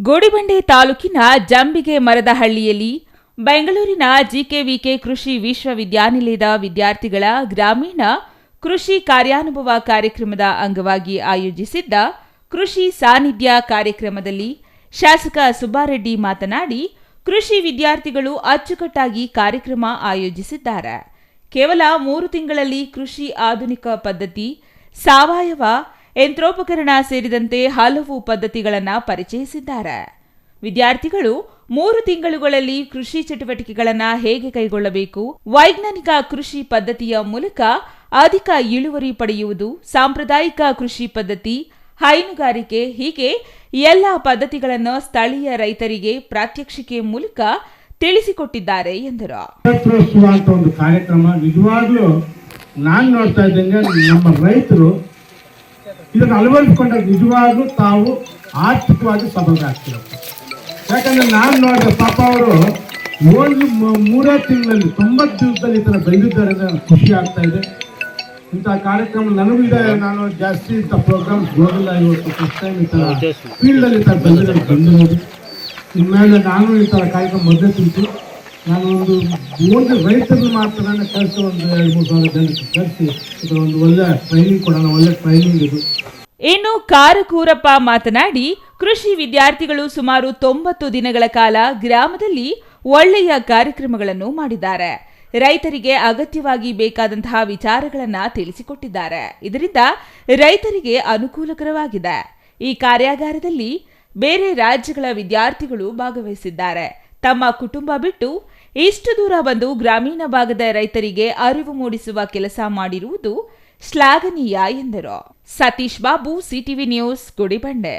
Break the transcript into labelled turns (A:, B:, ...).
A: ಗೋಡಿಬಂಡೆ ತಾಲೂಕಿನ ಜಂಬಿಗೆ ಮರದಹಳ್ಳಿಯಲ್ಲಿ ಬೆಂಗಳೂರಿನ ಜಿಕೆವಿಕೆ ಕೃಷಿ ವಿಶ್ವವಿದ್ಯಾನಿಲಯದ ವಿದ್ಯಾರ್ಥಿಗಳ ಗ್ರಾಮೀಣ ಕೃಷಿ ಕಾರ್ಯಾನುಭವ ಕಾರ್ಯಕ್ರಮದ ಅಂಗವಾಗಿ ಆಯೋಜಿಸಿದ್ದ ಕೃಷಿ ಸಾನ್ನಿಧ್ಯ ಕಾರ್ಯಕ್ರಮದಲ್ಲಿ ಶಾಸಕ ಸುಬ್ಬಾರೆಡ್ಡಿ ಮಾತನಾಡಿ, ಕೃಷಿ ವಿದ್ಯಾರ್ಥಿಗಳು ಅಚ್ಚುಕಟ್ಟಾಗಿ ಕಾರ್ಯಕ್ರಮ ಆಯೋಜಿಸಿದ್ದಾರೆ. ಕೇವಲ 3 ತಿಂಗಳಲ್ಲಿ ಕೃಷಿ ಆಧುನಿಕ ಪದ್ಧತಿ, ಸಾವಯವ ಯಂತ್ರೋಪಕರಣ ಸೇರಿದಂತೆ ಹಲವು ಪದ್ಧತಿಗಳನ್ನು ಪರಿಚಯಿಸಿದ್ದಾರೆ. ವಿದ್ಯಾರ್ಥಿಗಳು 3 ತಿಂಗಳುಗಳಲ್ಲಿ ಕೃಷಿ ಚಟುವಟಿಕೆಗಳನ್ನು ಹೇಗೆ ಕೈಗೊಳ್ಳಬೇಕು, ವೈಜ್ಞಾನಿಕ ಕೃಷಿ ಪದ್ಧತಿಯ ಮೂಲಕ ಅಧಿಕ ಇಳುವರಿ ಪಡೆಯುವುದು, ಸಾಂಪ್ರದಾಯಿಕ ಕೃಷಿ ಪದ್ಧತಿ, ಹೈನುಗಾರಿಕೆ ಹೀಗೆ ಎಲ್ಲ ಪದ್ಧತಿಗಳನ್ನು ಸ್ಥಳೀಯ ರೈತರಿಗೆ ಪ್ರಾತ್ಯಕ್ಷಿಕೆ ಮೂಲಕ ತಿಳಿಸಿಕೊಟ್ಟಿದ್ದಾರೆ ಎಂದರು.
B: ಒಂದು ಕಾರ್ಯಕ್ರಮ ನಿಜವಾಗ್ಲೂ ನಾನು ನೋಡ್ತಾ ಇದ್ದಂಗೆ ನಮ್ಮ ರೈತರು ಇದನ್ನು ಅಳವಡಿಸಿಕೊಂಡಾಗ ನಿಜವಾಗ್ಲೂ ತಾವು ಆರ್ಥಿಕವಾಗಿ ಸಬಲರಾಗ್ತಿರುತ್ತೆ. ಯಾಕಂದ್ರೆ ನಾನು ನೋಡಿದೆ ಪಾಪ ಅವರು ಒಂದು 3 ತಿಂಗಳಲ್ಲಿ 90 ದಿವಸದಲ್ಲಿ ಈ ಥರ ಬೆಳೆದಿದ್ದಾರೆ ಅಂದರೆ ಖುಷಿ ಆಗ್ತಾ ಇದೆ. ಇಂಥ ಕಾರ್ಯಕ್ರಮ ನನಗೂ ಇದೆ. ನಾನು ಜಾಸ್ತಿ ಇಂಥ ಪ್ರೋಗ್ರಾಮ್ಸ್ ಹೋಗಿಲ್ಲ. ಇವತ್ತು ಫಸ್ಟ್ ಟೈಮ್ ಈ ಥರ ಫೀಲ್ಡಲ್ಲಿ ಈ ಥರ ಬಂದಿರೋದು. ಇನ್ಮೇಲೆ ನಾನು ಈ ಥರ ಕಾರ್ಯಕ್ರಮ ಮೊದಲೇ ತಿಂತು ನಾನು ಒಂದು ರೈತರು ಮಾತ್ರ ಕಳಿಸಿ ಒಂದು 2-3 ಸಾವಿರ ಜನಕ್ಕೆ ಕಳಿಸಿ ಇದರ ಒಂದು ಒಳ್ಳೆ ಟ್ರೈನಿಂಗ್ ಕೊಡೋಣ. ಒಳ್ಳೆ ಟ್ರೈನಿಂಗ್ ಇದು.
A: ಇನ್ನು ಕಾರಕೂರಪ್ಪ ಮಾತನಾಡಿ, ಕೃಷಿ ವಿದ್ಯಾರ್ಥಿಗಳು ಸುಮಾರು 90 ದಿನಗಳ ಕಾಲ ಗ್ರಾಮದಲ್ಲಿ ಒಳ್ಳೆಯ ಕಾರ್ಯಕ್ರಮಗಳನ್ನು ಮಾಡಿದ್ದಾರೆ. ರೈತರಿಗೆ ಅಗತ್ಯವಾಗಿ ಬೇಕಾದಂತಹ ವಿಚಾರಗಳನ್ನು ತಿಳಿಸಿಕೊಟ್ಟಿದ್ದಾರೆ. ಇದರಿಂದ ರೈತರಿಗೆ ಅನುಕೂಲಕರವಾಗಿದೆ. ಈ ಕಾರ್ಯಾಗಾರದಲ್ಲಿ ಬೇರೆ ರಾಜ್ಯಗಳ ವಿದ್ಯಾರ್ಥಿಗಳು ಭಾಗವಹಿಸಿದ್ದಾರೆ. ತಮ್ಮ ಕುಟುಂಬ ಬಿಟ್ಟು ಇಷ್ಟು ದೂರ ಬಂದು ಗ್ರಾಮೀಣ ಭಾಗದ ರೈತರಿಗೆ ಅರಿವು ಮೂಡಿಸುವ ಕೆಲಸ ಮಾಡಿರುವುದು ಶ್ಲಾಘನೀಯ ಎಂದರು. Satish Babu, CTV news, Gudibande.